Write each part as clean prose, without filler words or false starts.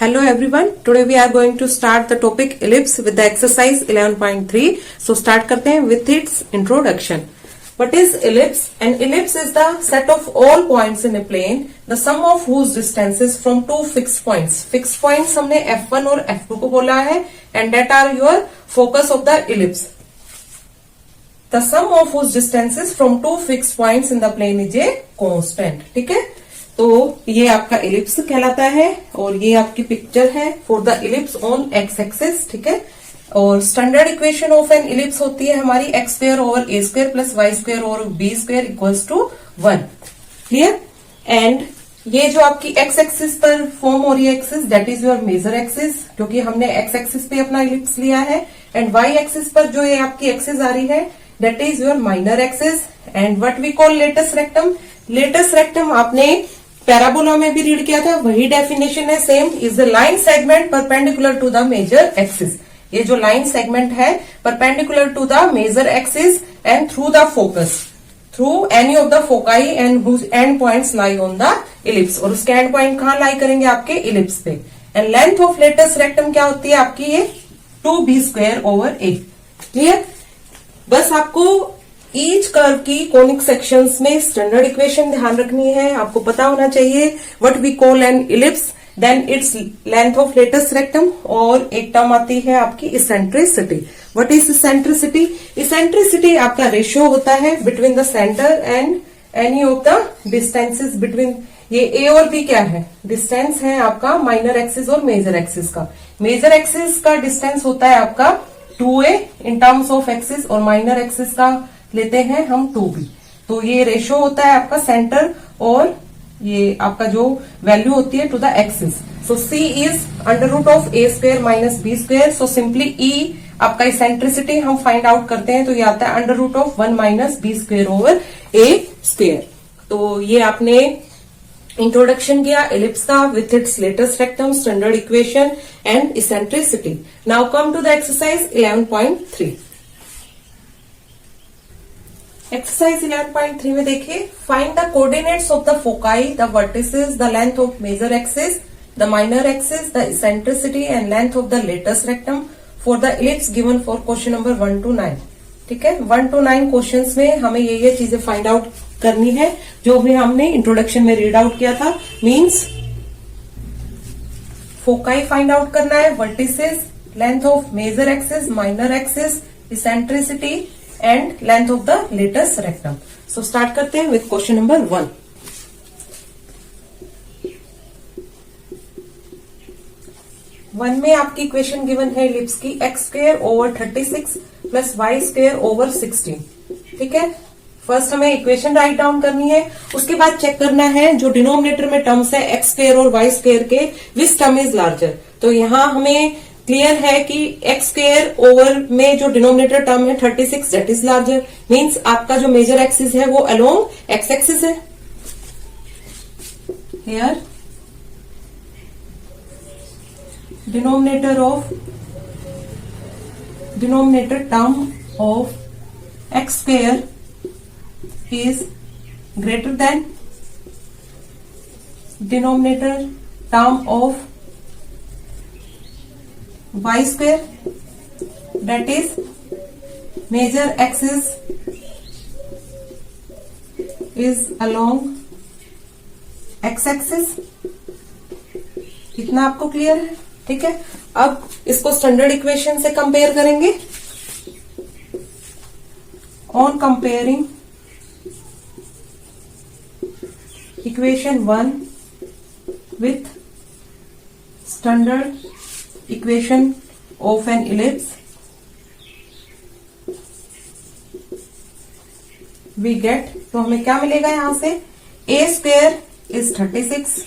Hello everyone. Today we are going to start the topic ellipse with the exercise 11.3. So start करते हैं with its introduction. What is ellipse? An ellipse is the set of all points in a plane, the sum of whose distances from two fixed points. Fixed points हमने F1 और F2 को बोला है and that are your focus of the ellipse. The sum of whose distances from two fixed points in the plane is a constant. ठीक है, तो ये आपका इलिप्स कहलाता है और ये आपकी पिक्चर है for the ellipse on x axis. ठीक है, और standard equation of an ellipse होती है हमारी x square over a square plus y square over b square equals to 1. Clear? And ये जो आपकी एक्स एक्सिस पर फॉर्म हो रही है axis, that is your major axis, क्योंकि हमने एक्स एक्सिस पे अपना इलिप्स लिया है. एंड वाई एक्सिस पर जो ये आपकी एक्सिस आ रही है that is your minor axis. And what we call latus rectum. Latus rectum आपने पैराबोला में भी रीड किया था, वही डेफिनेशन है same. Is the line segment perpendicular to the major axis. ये जो लाइन सेगमेंट है perpendicular to the major axis and through the focus through any of the foci and end points lie on the ellipse. और उसके and point कहाँ लाई करेंगे? आपके ellipse पे. And length of latus rectum क्या होती है आपकी? ये 2b square over a. Clear? बस आपको ईच कर्व की कोनिक सेक्शंस में स्टैंडर्ड इक्वेशन ध्यान रखनी है. आपको पता होना चाहिए what we call an ellipse, then its length of latus rectum, और एक टर्म आती है आपकी eccentricity. What is eccentricity? Eccentricity आपका रेशियो होता है between the centre and any of the distances between. ये ए और बी क्या है? डिस्टेंस है आपका माइनर एक्सिस और मेजर एक्सिस का. मेजर एक्सिस का डिस्टेंस होता है आपका 2a in terms of axis, और माइनर एक्सिस का लेते हैं हम 2b. तो ये रेशियो होता है आपका सेंटर और ये आपका जो वैल्यू होती है to the axis. So c is under root of a square minus b square. So simply e आपका इसेंट्रिसिटी हम फाइंड आउट करते हैं तो ये आता है under root of 1 minus b square over a square. तो ये आपने इंट्रोडक्शन किया इलिप्स का with its latest rectum, standard equation and eccentricity. Now come to the exercise 11.3. Exercise 11.3 में देखिए, find the coordinates of the foci, the vertices, the length of major axis, the minor axis, the eccentricity and length of the latest rectum for the ellipse given for question number 1 to 9. ठीक है, 1 to 9 questions में हमें ये चीजें find out करनी है जो भी हमने इंट्रोडक्शन में रीड आउट किया था. मीन्स फोकाई फाइंड आउट करना है, vertices, length of major axis, minor axis, eccentricity and length of the latest rectum. So start करते हैं विथ क्वेश्चन नंबर 1. वन में आपकी इक्वेशन गिवन है इलिप्स की x square over 36 plus y square over 16. ठीक है, फर्स्ट हमें equation write down करनी है, उसके बाद चेक करना है जो डिनोमिनेटर में टर्म्स है x स्क्वायर और y स्क्वायर के, विच टर्म इज लार्जर. तो यहां हमें क्लियर है कि x स्क्वायर ओवर में जो डिनोमिनेटर टर्म है 36 दैट इज लार्जर. मींस आपका जो मेजर एक्सिस है वो अलोंग x एक्सिस है. Here denominator term of x square is greater than denominator term of y square, that is major axis is along x axis. इतना आपको clear है? ठीक है, अब इसको स्टैंडर्ड इक्वेशन से कंपेयर करेंगे. On comparing equation 1 with standard equation of an ellipse, we get, तो हमें क्या मिलेगा यहां से? a square is 36,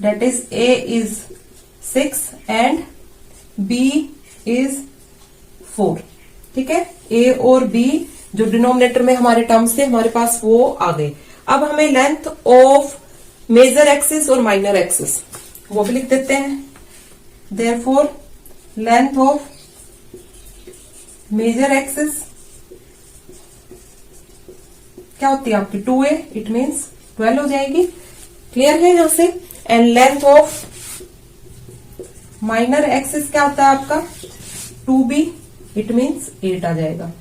that is a is 6 and b is 4. ठीक है, a और b जो डिनोमिनेटर में हमारे टर्म्स थे हमारे पास वो आ गए. अब हमें लेंथ ऑफ मेजर एक्सिस और माइनर एक्सिस वो भी लिख देते हैं. Therefore length of major axis क्या होती है आपकी 2a, इट मीन्स 12 हो जाएगी. क्लियर है यहां से? And length of minor axis क्या होता है आपका 2b, इट मीन्स 8 आ जाएगा।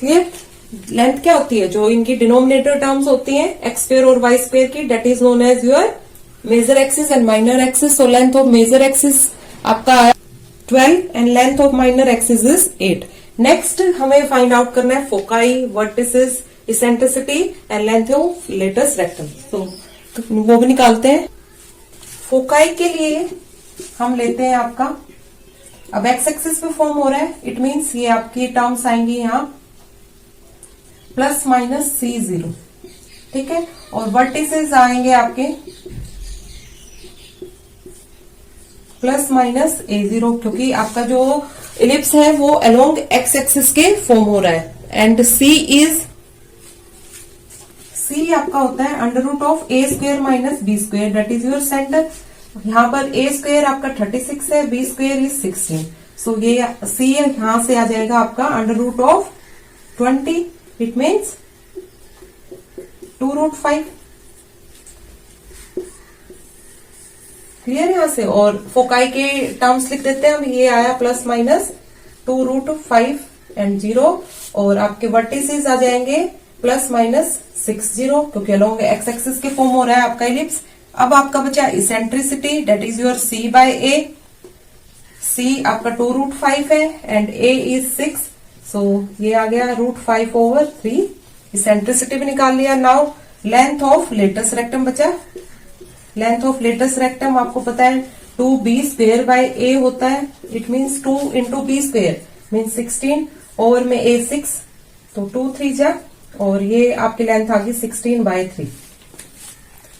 क्लियर? लेंथ क्या होती है, जो इनकी डिनोमिनेटर टर्म्स होती हैं एक्स स्क्वायर और वाई स्क्वायर की, that is known as your major axis and minor axis. So length of major axis आपका 12 and length of minor axis is 8। Next हमें फाइंड आउट करना है foci, vertices, eccentricity and length of latus rectum. तो वो भी निकालते हैं। Foci के लिए हम लेते हैं आपका, अब एक्स एक्सिस पे फॉर्म हो रहा है, इट मीन्स ये आपकी टर्म्स आएंगी यहाँ प्लस माइनस C0, ठीक है। और वर्टिसेस आएंगे आपके प्लस माइनस A0, क्योंकि आपका जो इलिप्स है वो अलोंग एक्स एक्सिस के फॉर्म हो रहा है। एंड C आपका होता है under root of A square minus B square, that is your centre. यहाँ पर A स्क्वेयर आपका 36 है, B स्क्वेयर इज 16। सो ये C यहां से आ जाएगा आपका under root of 20, it means 2√5। Clear यहां से? और फोकाई के टर्म्स लिख देते हैं हम, ये आया प्लस माइनस 2√5 एंड 0, और आपके वर्टिसेस आ जाएंगे प्लस माइनस 60, क्योंकि अलोंग एक्स एक्सिस के फॉर्म हो रहा है आपका इलिप्स। अब आपका बचा eccentricity, that is your C/A। C आपका 2√5 है एंड A इज 6, सो ये आ गया √5/3। इसेंट्रिसिटी भी निकाल लिया। Now length of latus rectum बचा। लेंथ ऑफ लेटस रेक्टम आपको पता है 2b² A होता है, it means 2 into b square means 16, over में A 6, तो 2 3 जा, और ये आपकी लेंथ आ गई 16/3।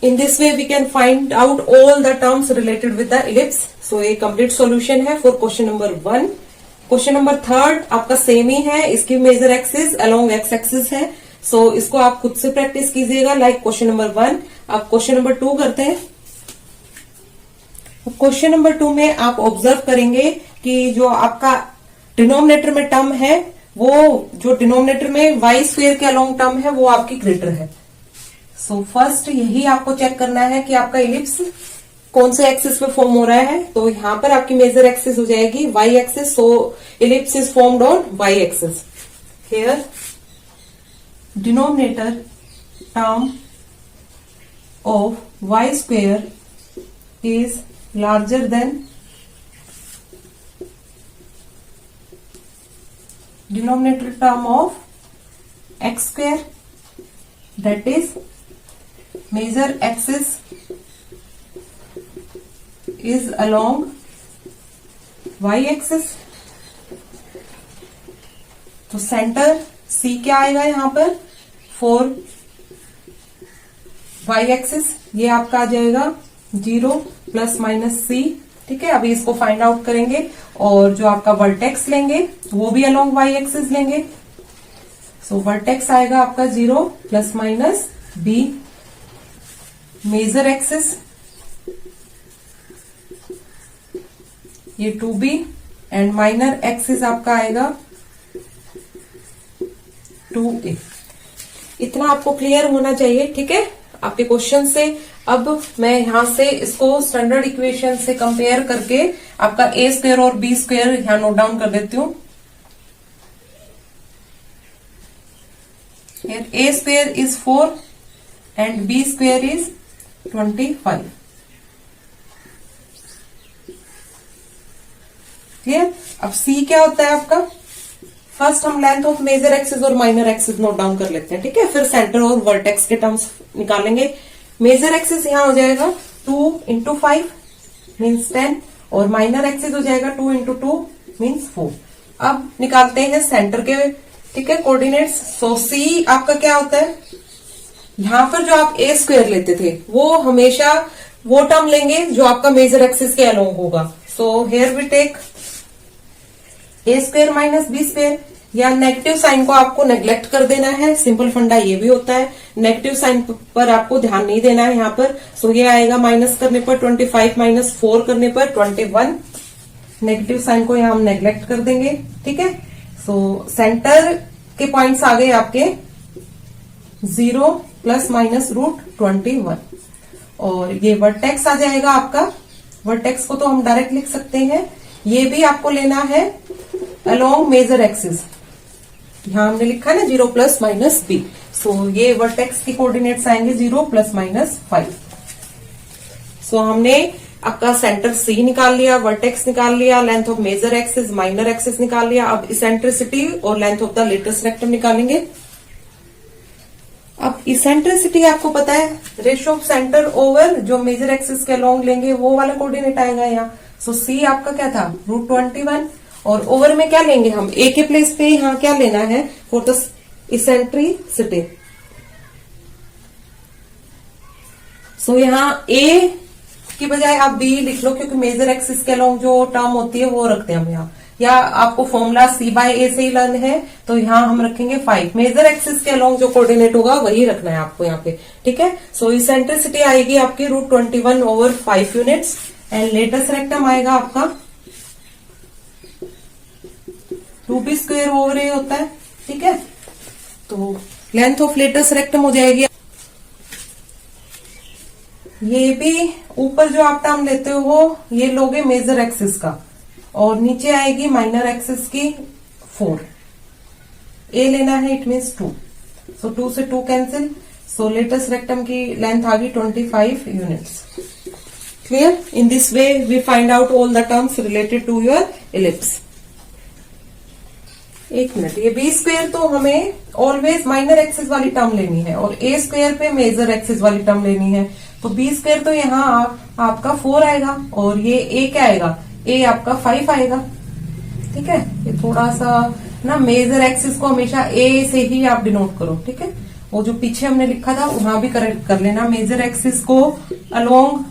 In this way we can find out all the terms related with the ellipse. So ये complete solution है for question number 1. Question number 3 आपका सेम ही है, इसकी major axis along x axis है। सो इसको आप खुद से प्रैक्टिस कीजिएगा लाइक क्वेश्चन नंबर 1। आप क्वेश्चन नंबर 2 करते हैं। क्वेश्चन नंबर 2 में आप ऑब्जर्व करेंगे कि जो आपका डिनोमिनेटर में टर्म है, वो जो डिनोमिनेटर में वाई स्क्वेयर के अलोंग टर्म है वो आपकी ग्रेटर है। सो फर्स्ट यही आपको चेक करना है कि आपका इलिप्स कौन से एक्सिस पे फॉर्म हो रहा है। तो यहां पर आपकी मेजर एक्सिस हो जाएगी y axis, so ellipse is formed on y axis. Here denominator term of y square is larger than denominator term of x square, that is major axis is along y axis। तो centre C क्या आएगा यहां पर 4 y axis, ये आपका आ जाएगा 0 plus minus C, ठीक है। अभी इसको फाइंड आउट करेंगे, और जो आपका वर्टेक्स लेंगे वो भी अलोंग y एक्सिस लेंगे। सो वर्टेक्स आएगा आपका 0 plus minus B। Major axis ये 2b एंड माइनर एक्सिस आपका आएगा 2a। इतना आपको क्लियर होना चाहिए, ठीक है, आपके क्वेश्चन से। अब मैं यहां से इसको स्टैंडर्ड इक्वेशन से कंपेयर करके आपका a स्क्वायर और b स्क्वायर यहां नोट डाउन कर देती हूं। a square is 4 and b square is 25। Clear? अब C क्या होता है आपका, फर्स्ट हम लेंथ ऑफ मेजर एक्सिस और माइनर एक्सिस नोट डाउन कर लेते हैं, ठीक है, फिर सेंटर और वर्टेक्स के टर्म्स निकालेंगे। मेजर एक्सिस यहां हो जाएगा 2 इंटू 5 मीन्स 10, और माइनर एक्सिस हो जाएगा 2 इंटू 2 मीन्स 4। अब निकालते हैं सेंटर के, ठीक है, कोऑर्डिनेट्स। सो C आपका क्या होता है, यहां पर जो आप a स्क्वायर लेते थे वो हमेशा वो टर्म लेंगे जो आपका मेजर एक्सिस के अलोंग होगा। So here we take a square minus b square, या नेगेटिव साइन को आपको नेग्लेक्ट कर देना है, सिंपल फंडा ये भी होता है। नेगेटिव साइन पर आपको ध्यान नहीं देना है यहाँ पर। सो ये आएगा माइनस करने पर 25 माइनस 4 करने पर 21। नेगेटिव साइन को यहाँ हम नेग्लेक्ट कर देंगे, ठीक है। सो सेंटर के पॉइंट्स आ गए आपके 0 प्लस माइनस √21, और ये वर्टेक्स आ जाएगा आपका। वर्टेक्स को तो हम डायरेक्ट लिख सकते हैं। ये भी आपको लेना है अलोंग मेजर एक्सिस। यहां हमने लिखा है ना 0 प्लस माइनस बी। सो ये वर्टेक्स के कोऑर्डिनेट्स आएंगे 0 प्लस माइनस 5। सो हमने आपका सेंटर सी निकाल लिया, वर्टेक्स निकाल लिया, length of major axis, minor axis निकाल लिया। अब इसेंट्रिसिटी और length of the latest rectum निकालेंगे। अब इसेंट्रिसिटी आपको पता है, रेशियो ऑफ सेंटर ओवर जो मेजर एक्सिस के अलोंग लेंगे वो वाला कोऑर्डिनेट आएगा यहाँ। सो सी आपका क्या था √21 और ओवर में क्या लेंगे हम, ए के प्लेस पे यहाँ क्या लेना है फॉर द इसेंट्रिसिटी। सो यहाँ ए की बजाय आप बी लिख लो, क्योंकि मेजर एक्सिस के अलोंग जो टर्म होती है वो रखते हैं हम यहाँ। या आपको फॉर्मूला सी बाय ए से ही लर्न है तो यहाँ हम रखेंगे 5। मेजर एक्सिस के अलोंग जो कोऑर्डिनेट होगा वही रखना है आपको यहाँ पे, ठीक है। सो इसेंट्रिसिटी आएगी आपकी √21 over 5 units and latus rectum आएगा आपका 2b स्क्वायर ओवर ए होता है, ठीक है। तो लेंथ ऑफ लेटेस्ट रेक्टम हो जाएगी। ये भी ऊपर जो आप टर्म लेते हो ये लोगे मेजर एक्सिस का और नीचे आएगी माइनर एक्सिस की 4। ए लेना है, इट मीन्स 2। सो 2 से 2 कैंसिल। सो लेटेस्ट रेक्टम की लेंथ आ गई 25 units. Clear? In this way we find out all the terms related to your ellipse. एक मिनट, ये बी स्क्वायर तो हमें ऑलवेज माइनर एक्सिस वाली टर्म लेनी है और ए स्क्वायर पे मेजर एक्सिस वाली टर्म लेनी है। तो बी स्क्वायर तो यहाँ आपका 4 आएगा और ये ए क्या आएगा, ए आपका 5 आएगा, ठीक है। ये थोड़ा सा ना मेजर एक्सिस को हमेशा ए से ही आप डिनोट करो, ठीक है। वो जो पीछे हमने लिखा था वहां भी करेक्ट कर लेना। मेजर एक्सिस को अलोंग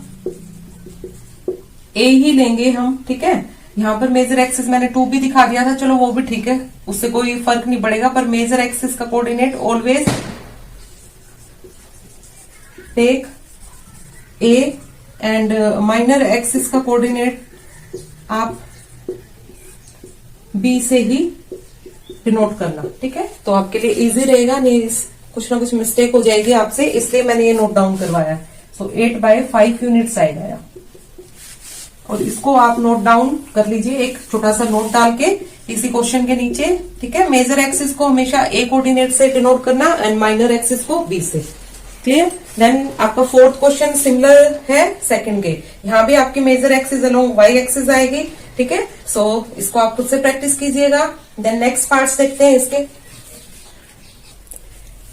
ए ही लेंगे हम, ठीक है। यहाँ पर मेजर एक्सिस मैंने 2 भी दिखा दिया था, चलो वो भी ठीक है, उससे कोई फर्क नहीं पड़ेगा। पर मेजर एक्सिस का coordinate always take a and minor axis का कोऑर्डिनेट आप बी से ही डिनोट करना, ठीक है। तो आपके लिए इजी रहेगा, नहीं कुछ ना कुछ मिस्टेक हो जाएगी आपसे, इसलिए मैंने ये नोट डाउन करवाया। सो 8/5 यूनिट्स आएगा और इसको आप नोट डाउन कर लीजिए एक छोटा सा नोट डाल के इसी क्वेश्चन के नीचे, ठीक है। मेजर एक्सिस को हमेशा ए कोऑर्डिनेट से डिनोट करना एंड माइनर एक्सिस को बी से। क्लियर? देन आपका 4th क्वेश्चन सिमिलर है सेकंड के। यहाँ भी आपकी major axis along y axis आएगी, ठीक है। सो इसको आप खुद से प्रैक्टिस कीजिएगा। देन नेक्स्ट पार्ट्स देखते हैं इसके।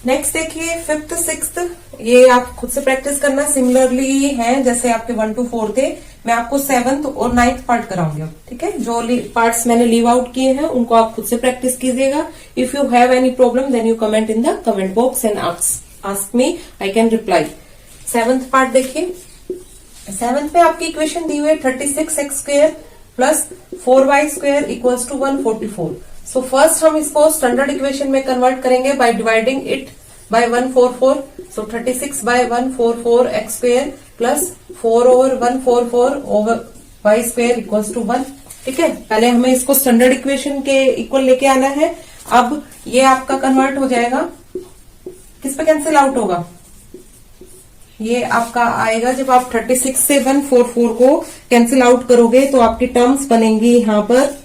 नेक्स्ट देखिए 5th 6th, ये आप खुद से प्रैक्टिस करना। सिमिलरली है जैसे आपके 1 to 4 थे, मैं आपको 7th और 9th पार्ट कराऊंगी, ठीक है। जो पार्ट्स मैंने लीव आउट किए हैं उनको आप खुद से प्रैक्टिस कीजिएगा। If you have any problem then you comment in the comment box and ask me, I can reply. 7th part देखिए। 7th में आपकी इक्वेशन दी हुई है 36x² plus 4y² equals to 144। So first हम इसको स्टैंडर्ड इक्वेशन में convert करेंगे by dividing it by 144। So 36/144 x² plus 4/144 over y² equals to 1, ठीक है। पहले हमें इसको स्टैंडर्ड इक्वेशन के इक्वल लेके आना है। अब ये आपका कन्वर्ट हो जाएगा, किस पे कैंसिल आउट होगा, ये आपका आएगा जब आप 36 से 144 को कैंसिल आउट करोगे तो आपकी टर्म्स बनेंगी यहाँ पर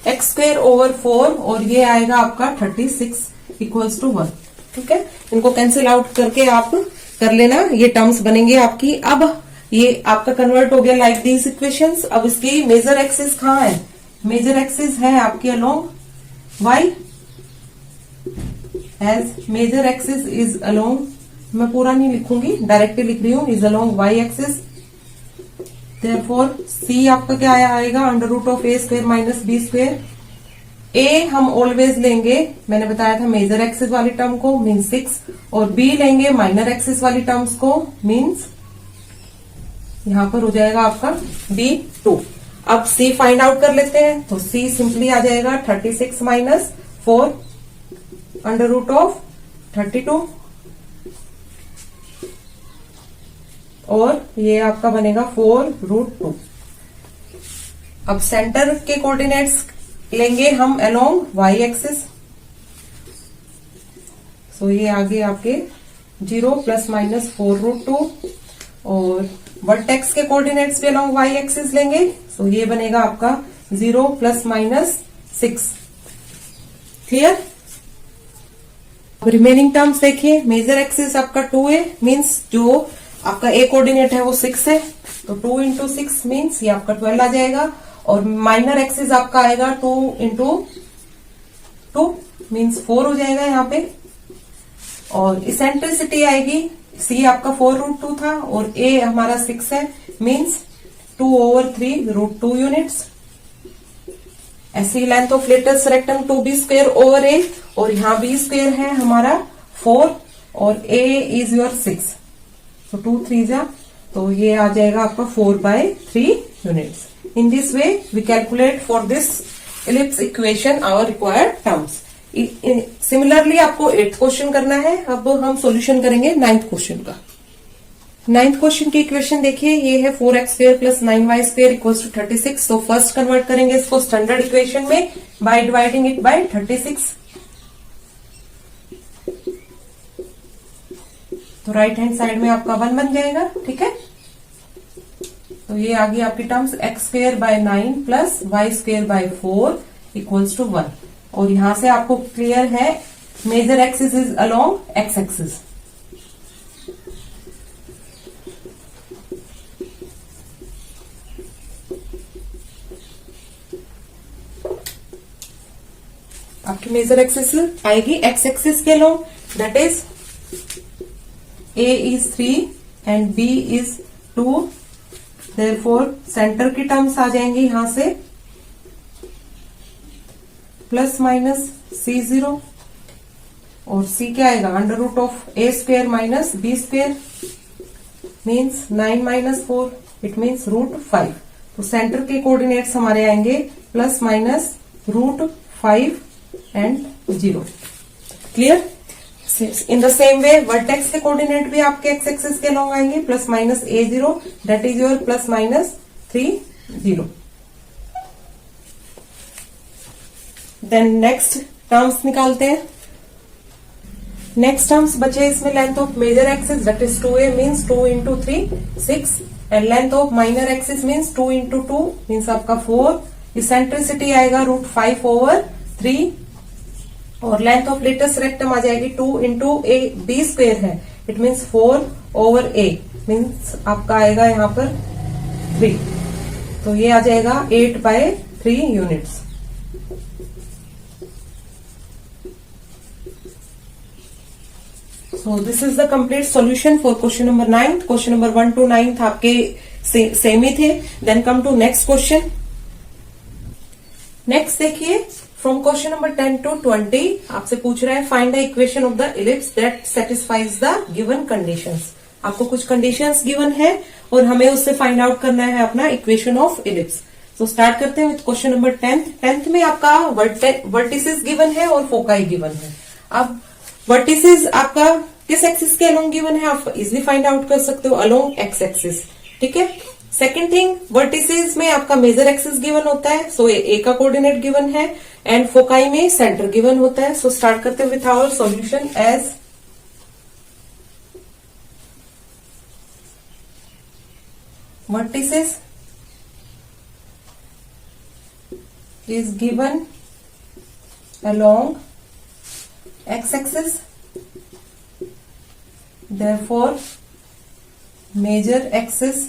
x² ओवर 4 और ये आएगा आपका 36 इक्वल्स टू 1, ठीक है। इनको कैंसिल आउट करके आप कर लेना, ये टर्म्स बनेंगे आपकी। अब ये आपका कन्वर्ट हो गया लाइक दीज इक्वेशंस। अब इसकी मेजर एक्सिस कहाँ है, मेजर एक्सिस है आपकी along y, as major axis is along, मैं पूरा नहीं लिखूंगी डायरेक्टली लिख रही हूँ, is along y axis. Therefore c आपका क्या आएगा √a² माइनस b²। a हम ऑलवेज लेंगे, मैंने बताया था मेजर एक्सिस वाली टर्म को मीन्स 6 और b लेंगे माइनर एक्सिस वाली टर्म्स को मीन्स यहां पर हो जाएगा आपका b2। अब c फाइंड आउट कर लेते हैं तो c सिंपली आ जाएगा 36 माइनस 4 √32 और ये आपका बनेगा 4√2। अब सेंटर के कोऑर्डिनेट्स लेंगे हम अलोंग y एक्सिस। सो ये आगे आपके 0 प्लस माइनस 4√2 और वर्टेक्स के कोऑर्डिनेट्स भी अलोंग वाई एक्सिस लेंगे, सो ये बनेगा आपका 0 plus minus 6। Clear? Remaining terms देखिए, मेजर एक्सिस आपका 2a मीन्स जो आपका a कोऑर्डिनेट है वो 6 है, तो 2 इंटू 6 मीन्स ये आपका 12 आ जाएगा। और माइनर एक्सिस आपका आएगा 2 इंटू 2 मीन्स 4 हो जाएगा यहाँ पे। और इसेंट्रिसिटी आएगी, c आपका 4√2 था और a हमारा 6 है मीन्स 2/3√2 यूनिट्स। ऐसी length of latest rectangle 2b² over a, और यहाँ b² है हमारा 4 और a इज योर 6, तो 2 3 जा, तो ये आ जाएगा आपका 4/3 units. In this way we calculate for this ellipse equation our required terms. Similarly आपको 8th क्वेश्चन करना है। अब हम सॉल्यूशन करेंगे 9th क्वेश्चन का। 9th क्वेश्चन की इक्वेशन देखिए, ये है 4x² plus 9y² equals to 36। तो फर्स्ट कन्वर्ट करेंगे इसको स्टैंडर्ड इक्वेशन में बाय डिवाइडिंग इट बाय 36। तो राइट हैंड साइड में आपका 1 बन जाएगा, ठीक है। तो ये आ गई आपकी terms x² by 9 plus y² by 4 equals to 1। और यहां से आपको क्लियर है major axis is along x axis. आपकी मेजर एक्सिस आएगी x एक्सिस के along, that is a is 3 and b is 2, therefore centre की टर्म्स आ जाएंगी यहां से प्लस माइनस c0 और c क्या आएगा √a² minus b² means 9 minus 4, it means √5। तो सेंटर के कोऑर्डिनेट्स हमारे आएंगे plus minus √5 and 0। Clear? In the same way vertex के कोऑर्डिनेट भी आपके एक्स एक्सिस के लॉन्ग आएंगे plus minus a0, that is your plus minus 3 0। Then next terms निकालते हैं। नेक्स्ट टर्म्स बचे इसमें length of major axis that is 2a means 2 into 3 6 and length of minor axis means 2 into 2 means आपका 4। Eccentricity आएगा √5/3 और length of latus rectum आ जाएगी 2 into a b² है, it means 4/a means आपका आएगा यहाँ पर 3, तो ये आ जाएगा 8/3 units. So this is the complete solution for question number 9। Question number 1 to 9 आपके सेम ही थे। Then come to next question. Next देखिए, फ्रॉम क्वेश्चन नंबर 10 to 20 आपसे पूछ रहा है find the equation of the ellipse that satisfies the given conditions. आपको कुछ कंडीशंस गिवन है और हमें उससे फाइंड आउट करना है अपना इक्वेशन ऑफ इलिप्स। तो स्टार्ट करते हैं विद क्वेश्चन नंबर 10। 10th में आपका वर्टिसेस गिवन है और फोकाई गिवन है। अब वर्टिसेस आपका किस एक्सिस के अलोंग गिवन है, आप इजिली फाइंड आउट कर सकते हो अलोंग एक्स एक्सिस, ठीक है। सेकेंड थिंग, वर्टिसेस में आपका मेजर एक्सिस गिवन होता है, सो ए का कोऑर्डिनेट गिवन है एंड फोकाई में सेंटर गिवन होता है। सो स्टार्ट करते हैं with our solution as vertices is given along x-axis, therefore major axis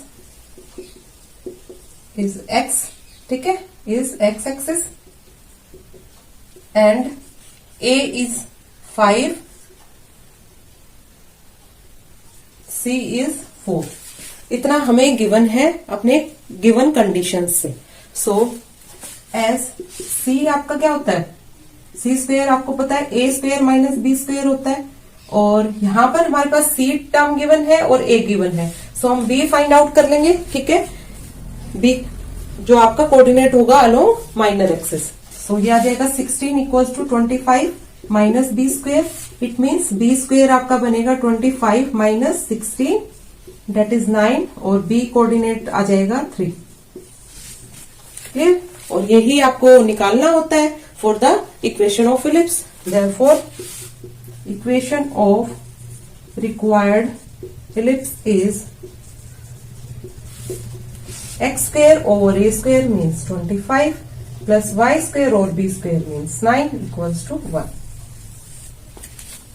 is x, ठीक है, is x-axis and A is 5, C is 4। इतना हमें गिवन है अपने गिवन कंडीशंस से। सो एज C आपका क्या होता है, c² आपको पता है a² माइनस b² होता है और यहां पर हमारे पास C टर्म गिवन है और A गिवन है। सो हम B फाइंड आउट कर लेंगे, ठीक है। B जो आपका कोऑर्डिनेट होगा अलोंग माइनर एक्सिस। सो ये आ जाएगा 16 equals to 25 minus b², it means b² आपका बनेगा 25 माइनस 16 दैट इज 9 और B कोऑर्डिनेट आ जाएगा 3। क्लियर? और यही आपको निकालना होता है for the equation of ellipse. Therefore equation of required ellipse is x square over a square means 25 plus y square over b square means 9 equals to 1.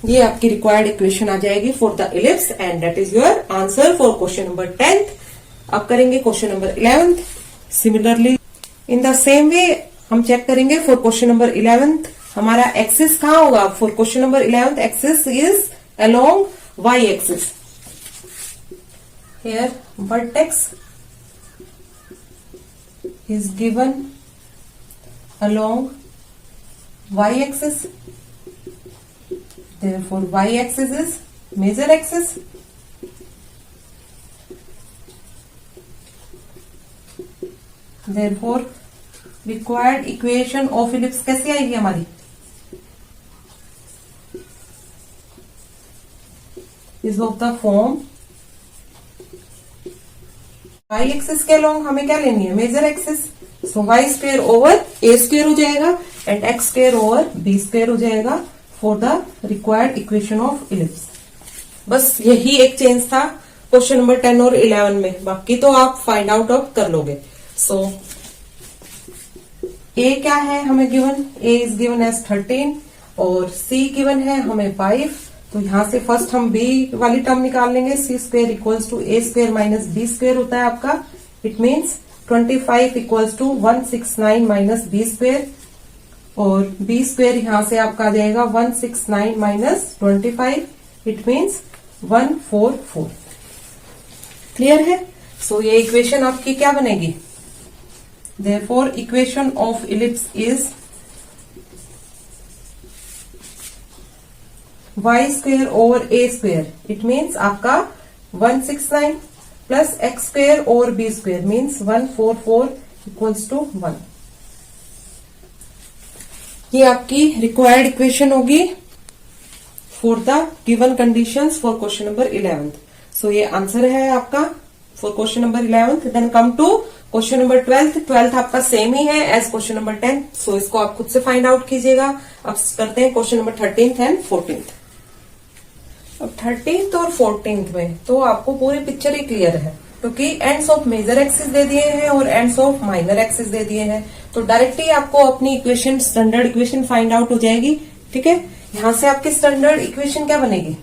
ये आपकी रिक्वायर्ड इक्वेशन आ जाएगी for the ellipse and that is your answer for question number 10th. अब करेंगे question number 11th. Similarly in the same वे हम check करेंगे for question number 11th. हमारा axis कहाँ होगा for question number 11th? Axis is along y axis. Here vertex is given along y axis, therefore y axis is major axis. Therefore required equation of ellipse कैसी आएगी हमारी? is of the form y axis के along हमें क्या लेनी है? Major axis. So y square over a square हो जाएगा and x square over b square हो जाएगा for the required equation of ellipse. बस यही एक चेंज था क्वेश्चन नंबर 10 और 11 में. बाकी तो आप फाइंड आउट ऑफ कर लोगे. सो ए क्या है हमें given? A is given as 13 और सी गिवन है हमें 5. तो यहां से फर्स्ट हम बी वाली टर्म निकाल लेंगे. C square equals to a square minus b square होता है आपका. It means 25 equals to 169 minus b square और बी स्क्वेयर यहां से आपका आ जाएगा 169 माइनस 25. It means 144. क्लियर है? सो ये इक्वेशन आपकी क्या बनेगी? Therefore equation of ellipse is y square over a square. It means आपका 169 plus x square over b square means 144 equals to 1. ये आपकी रिक्वायर्ड इक्वेशन होगी for the given conditions for question number 11th. So ये answer है आपका for question number 11th. Then come to question number 12th. 12th आपका same ही है as question number 10. सो इसको आप खुद से फाइंड आउट कीजिएगा. अब करते हैं question number 13th and 14th. अब 13th और 14th में तो आपको पूरी पिक्चर ही क्लियर है क्योंकि एंड्स ऑफ मेजर एक्सिस दे दिए हैं और एंड्स ऑफ माइनर एक्सिस दे दिए हैं. तो डायरेक्टली आपको अपनी equation standard equation find out हो जाएगी. ठीक है, यहां से आपकी स्टैंडर्ड इक्वेशन क्या बनेगी?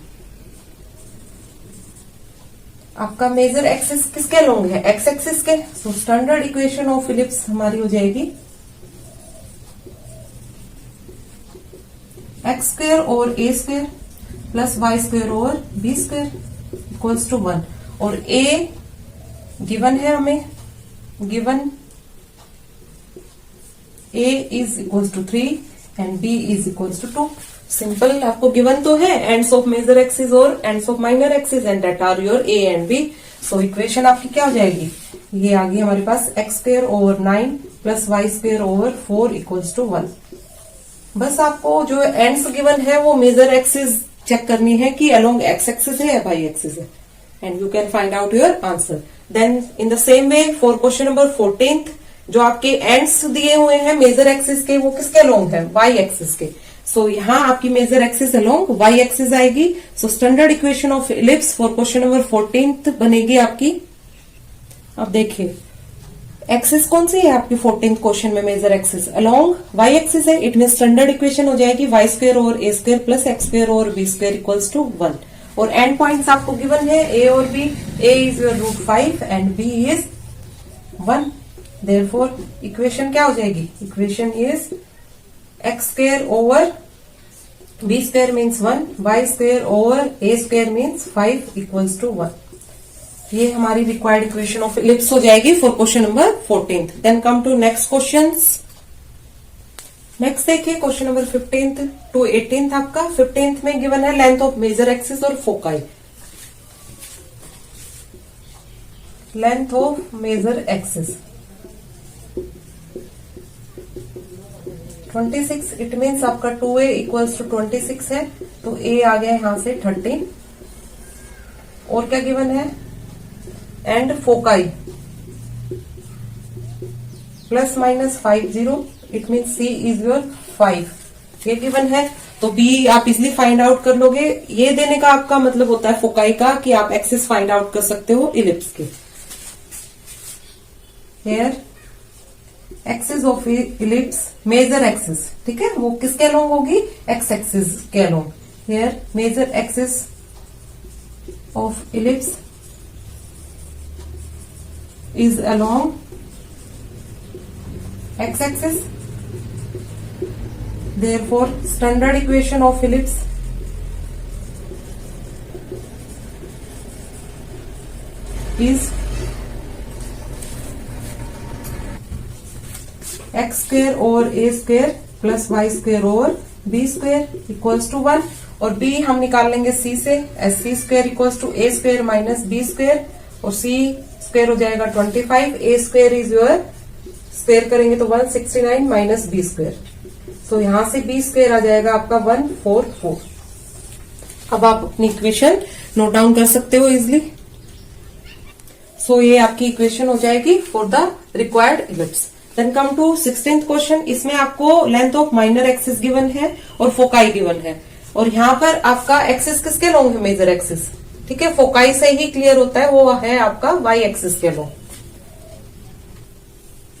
आपका मेजर एक्सिस किसके अलोंग है? एक्स एक्सिस के. So standard equation of ellipse हमारी हो जाएगी एक्स स्क्वेयर और a square plus y square over b square equals to 1. और ए गिवन है हमें. Given a is equals to 3 and b is equals to 2. Simple आपको given तो है एंड्स ऑफ मेजर एक्सिस और ends of minor axis and that are your A and b. So equation आपकी क्या हो जाएगी? ये आ गई हमारे पास x square over 9 plus y square over 4 equals to 1. बस आपको जो एंड्स गिवन है वो मेजर एक्सिस चेक करनी है कि अलोंग एक्स एक्सिस है या वाई एक्सिस है and you can find out your answer. Then in the same way for question number 14th जो आपके एंड्स दिए हुए हैं मेजर एक्सिस के वो किसके अलोंग है? वाई एक्सिस के. सो यहाँ आपकी major axis along y axis आएगी. So standard equation of ellipse for question number 14th बनेगी आपकी. अब देखिए एक्सिस कौन सी है आपकी 14th क्वेश्चन में? Major axis along y axis है. इट मीन स्टैंडर्ड इक्वेशन हो जाएगी y square over a square plus x square over b square equals to 1. और एंड पॉइंट्स आपको गिवन है ए और b. A is your √5 and b is 1. Therefore equation क्या हो जाएगी? Equation is x square over b square means 1, y square over a square means 5 equals to 1. ये हमारी required equation of ellipse हो जाएगी for question number 14th. Then come to next questions. Next देखिए question number 15th to 18th. आपका 15th में given है length of major axis और foci. Length of major axis 26. It means आपका 2a equals to 26 है. तो a आ गया यहां से 13. और क्या गिवन है? And foci plus minus 50. It mean c is your 5 ये गिवन है, तो बी आप इजिली फाइंड आउट कर लोगे। ये देने का आपका मतलब होता है फोकाई का कि आप एक्सिस फाइंड आउट कर सकते हो इलिप्स के। Here axis of ellipse, major axis, ठीक है, वो किसके अलोंग होगी, एक्स एक्सिस के along. Here major axis of ellipse is along x-axis. Therefore, standard equation of ellipse is x square over a square plus y square over b square equals to 1, और b हम निकाल लेंगे c से, as c square equals to a square minus b square, और c square हो जाएगा 25, ए square is your, square करेंगे तो 169 माइनस बी स्क्वायर, सो यहां से बी स्क्वायर आ जाएगा आपका 144। अब आप अपनी इक्वेशन नोट डाउन कर सकते हो इजिली। सो ये आपकी इक्वेशन हो जाएगी for the required ellipse. Then come to 16th question. इसमें आपको length of minor axis given है और फोकाई गिवन है, और यहाँ पर आपका एक्सिस किसके लॉन्ग है, मेजर एक्सिस, ठीक है, फोकाई से ही क्लियर होता है, वो है आपका वाई एक्सिस के लॉन्ग।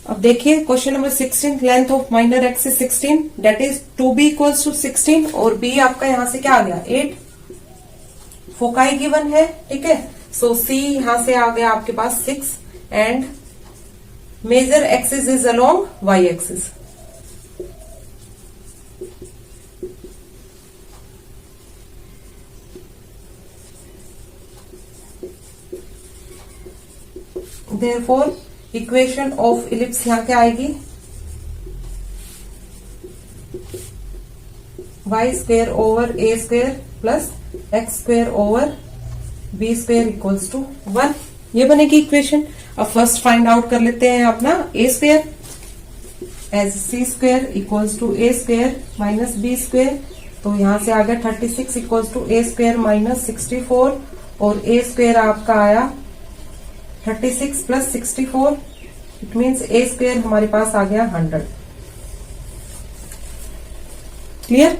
अब देखिए question number 16, length of minor axis 16, that is 2b equals to 16, और b आपका यहां से क्या आ गया 8, फोकाई गिवन है, ठीक है, सो c यहां से आ गया आपके पास 6, and major axis is along y axis. Therefore, equation of ellipse यहाँ क्या आएगी, y square over a square plus x square over b square equals to 1, ये बनेगी इक्वेशन। अब फर्स्ट फाइंड आउट कर लेते हैं अपना a square, as c square equals to a square minus b square, तो यहां से आ गया 36 equals to a square minus 64, और ए स्क्वेयर आपका आया 36 plus 64, it means a square हमारे पास आ गया 100। क्लियर?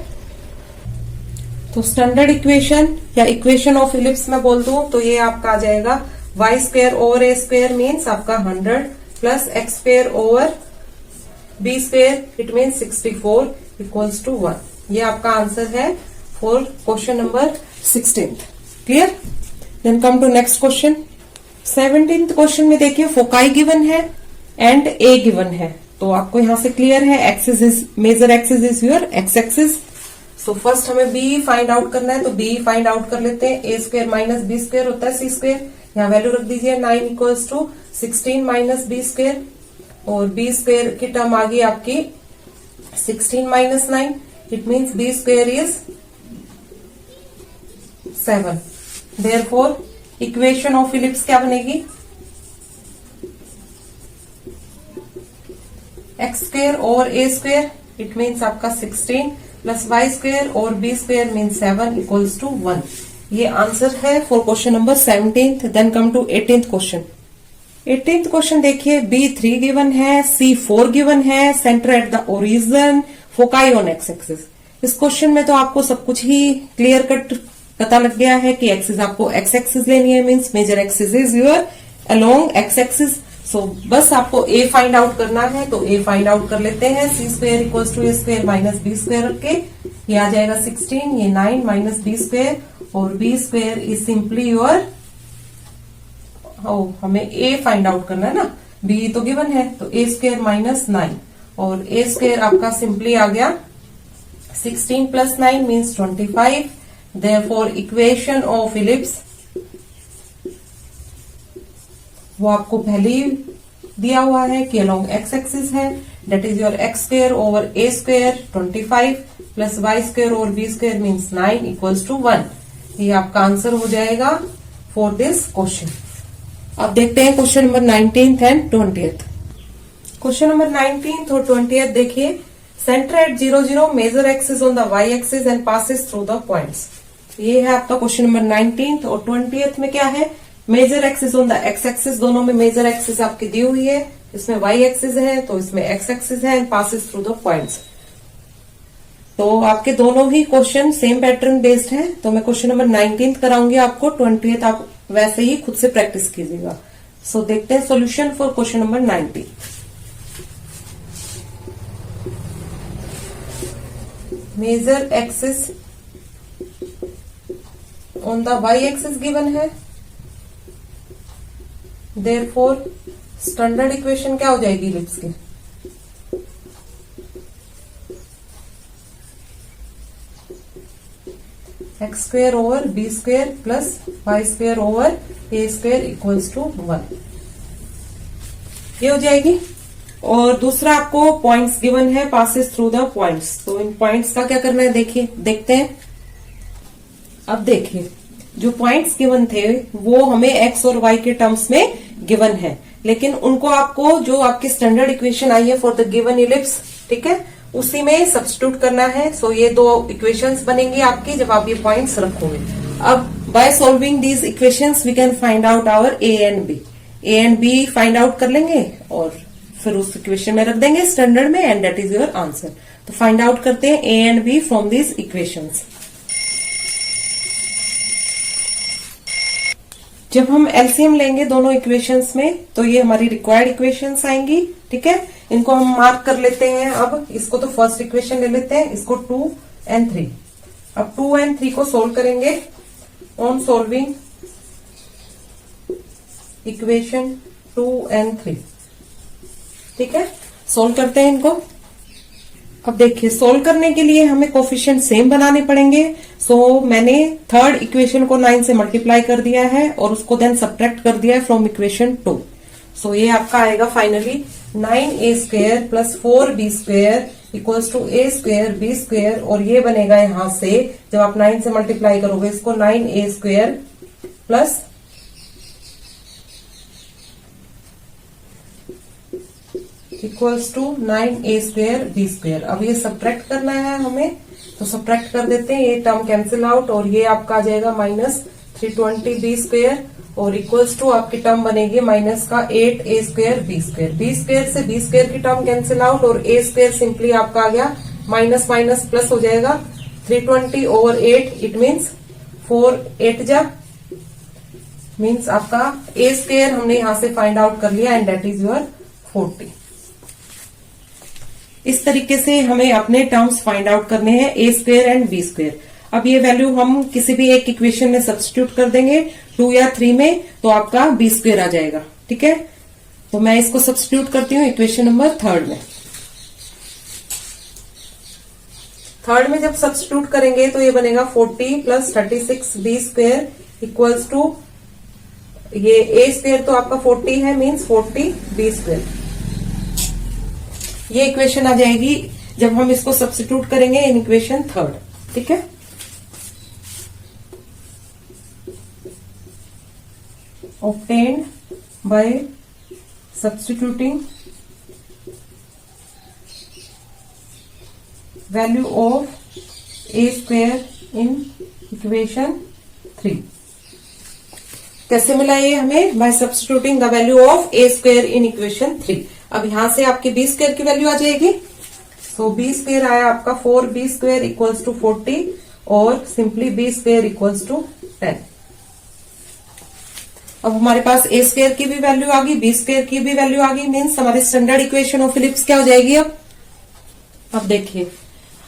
तो स्टैंडर्ड इक्वेशन या इक्वेशन ऑफ इलिप्स में बोल दूं तो ये आपका आ जाएगा y square over a square means आपका 100 plus x square over b square, it means 64 equals to 1। ये आपका आंसर है for question number 16। Clear? Then come to next question. 17th question में देखिए फोकाई गिवन है एंड ए गिवन है, तो आपको यहां से क्लियर है axis is, major axis is your x axis. So first हमें बी फाइंड आउट करना है, तो बी फाइंड आउट कर लेते हैं। A square minus b square होता है सी स्क्वायर, यहाँ वैल्यू रख दीजिए 9 equals to 16 minus b square, और बी स्क्वायर की टर्म आ गई आपकी 16 minus 9, it means b square is 7। Therefore equation of ellipse क्या बनेगी, एक्स स्क्वेयर और ए स्क्वेयर, इट मीन्स आपका 16 प्लस वाई स्क्वेयर और b square means 7 equals to 1। ये आंसर है for question number 17th। Then come to 18th question. 18th question देखिए, B3 given है, C4 given है, centre at the origin, foci on x axis. इस question में तो आपको सब कुछ ही क्लियर कट पता लग गया है कि एक्सिस आपको एक्स एक्सिस लेनी है, means major axis is your along x axis. So बस आपको ए फाइंड आउट करना है, तो ए फाइंड आउट कर लेते हैं। C square equals to a square minus b square रख के ये आ जाएगा 16, ये 9 माइनस बी स्क्वेयर, और b square is simply your, हमें ए फाइंड आउट करना है ना, बी तो गिवन है, तो ए स्क्वेयर माइनस 9, और ए स्क्वेयर आपका सिंपली आ गया 16 plus 9 means 25। Therefore, equation of ellipse वो आपको पहले ही दिया हुआ है कि अलोंग एक्स एक्सिस है, that is your x square over a square 25 plus y square over b square means 9 equals to 1। ये आपका आंसर हो जाएगा फॉर दिस क्वेश्चन। अब देखते हैं question number 19th and 20th। Question number 19th और 20th देखिए, centre at 0 0, major axis on the y axis and passes through the points. ये है आपका क्वेश्चन नंबर 19th, और 20th में क्या है, major axis on the x axis, दोनों में मेजर एक्सिस आपकी दी हुई है, इसमें वाई एक्सिस है तो इसमें एक्स एक्सिस है, and passes through the points. तो आपके दोनों ही क्वेश्चन सेम पैटर्न बेस्ड हैं, तो मैं क्वेश्चन नंबर 19 कराऊंगी आपको, 20th आप वैसे ही खुद से प्रैक्टिस कीजिएगा। सो देखते हैं solution for question number 19। Major axis on the y axis given है, देयरफॉर स्टैंडर्ड इक्वेशन क्या हो जाएगी इलिप्स की? X square over b square plus y square over a square equals to 1, ये हो जाएगी। और दूसरा आपको पॉइंट्स गिवन है, पासेस थ्रू द पॉइंट्स, तो इन पॉइंट्स का क्या करना है देखिए, देखते हैं। अब देखिए जो पॉइंट्स गिवन थे वो हमें एक्स और वाई के टर्म्स में गिवन है, लेकिन उनको आपको जो आपकी स्टैंडर्ड इक्वेशन आई है फॉर द गिवन इलिप्स, ठीक है, उसी में सब्स्टिट्यूट करना है। सो ये दो इक्वेशंस बनेंगी आपकी जब आप ये पॉइंट्स रखोगे। अब by solving these equations we can find out our a and b find out कर लेंगे और फिर उस इक्वेशन में रख देंगे स्टैंडर्ड में, and that is your answer. तो फाइंड आउट करते हैं a and b from these equations. जब हम एलसीएम लेंगे दोनों इक्वेशंस में तो ये हमारी रिक्वायर्ड इक्वेशंस आएंगी, ठीक है, इनको हम मार्क कर लेते हैं। अब इसको तो फर्स्ट इक्वेशन ले लेते हैं, इसको 2 and 3। अब 2 and 3 को सोल्व करेंगे। ऑन सोल्विंग इक्वेशन 2 and 3, ठीक है, सोल्व करते हैं इनको। अब देखिए सोल्व करने के लिए हमें कोफिशिएंट सेम बनाने पड़ेंगे। सो मैंने थर्ड इक्वेशन को 9 से मल्टीप्लाई कर दिया है और उसको देन सब्ट्रैक्ट कर दिया है फ्रॉम इक्वेशन 2। सो ये आपका आएगा finally 9a square plus 4b square equals to a square b square, और ये बनेगा यहां से जब आप 9 से मल्टीप्लाई करोगे इसको 9a square plus equals to 9a square b square. अब ये सब्ट्रैक्ट करना है हमें, तो सब्ट्रैक्ट कर देते हैं, ये टर्म कैंसिल आउट और ये आपका आ जाएगा माइनस 320b स्क्वेयर और इक्वल्स टू आपकी टर्म बनेगी माइनस का 8a square b square. B square से बी स्क्वेयर की टर्म कैंसिल आउट और a स्क्वेयर सिंपली आपका आ गया माइनस माइनस प्लस हो जाएगा 320 ओवर 8, इट मीन्स 4 8 जा मीन्स आपका a स्क्वेयर हमने यहां से फाइंड आउट कर लिया एंड दैट इज योर 40। इस तरीके से हमें अपने टर्म्स फाइंड आउट करने हैं, ए स्क्वेयर एंड बी स्क्वेयर। अब ये वैल्यू हम किसी भी एक इक्वेशन में सब्स्टिट्यूट कर देंगे 2 या 3 में, तो आपका बी स्क्वेयर आ जाएगा, ठीक है। तो मैं इसको सब्स्टिट्यूट करती हूँ इक्वेशन नंबर थर्ड में। थर्ड में जब सब्स्टिट्यूट करेंगे तो ये बनेगा 40 plus 36 b square equals to ये ए स्क्वेयर तो आपका 40 है मीन्स 40 बी स्क्वेयर। ये इक्वेशन आ जाएगी जब हम इसको सब्स्टिट्यूट करेंगे इन इक्वेशन थर्ड, ठीक है। obtained by substituting value of a square in equation 3। कैसे मिला ये हमें? Bye substituting the value of a square in equation 3। अब यहां से आपकी b स्क्वेयर की वैल्यू आ जाएगी। सो b स्क्वेयर आया आपका 4b स्क्वेयर इक्वल्स टू 40 और simply b square equals to 10। अब हमारे पास a स्क्वेयर की भी वैल्यू आ गई, b स्क्वेयर की भी वैल्यू आ गई, मीन्स हमारी स्टैंडर्ड इक्वेशन ऑफ इलिप्स क्या हो जाएगी? अब देखिए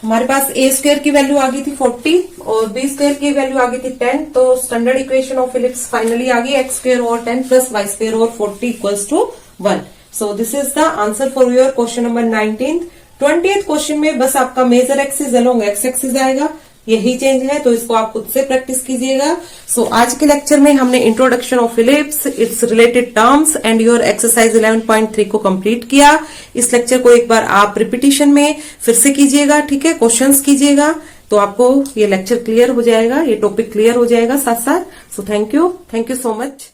हमारे पास a स्क्वेयर की वैल्यू आ गई थी 40 और b स्क्वेयर की वैल्यू आ गई थी 10, तो standard equation of ellipse finally आ गई x square over 10 plus y square over 40 equals to 1। So this is the answer for your question number 19। 20th question में बस आपका major axis along x axis आएगा, यही चेंज है, तो इसको आप खुद से प्रैक्टिस कीजिएगा। सो आज के लेक्चर में हमने introduction of ellipse, it's related terms and your exercise 11.3 को कंप्लीट किया। इस लेक्चर को एक बार आप रिपीटिशन में फिर से कीजिएगा, ठीक है, क्वेश्चंस कीजिएगा, तो आपको ये लेक्चर क्लियर हो जाएगा, ये टॉपिक क्लियर हो जाएगा साथ साथ। So thank you so much.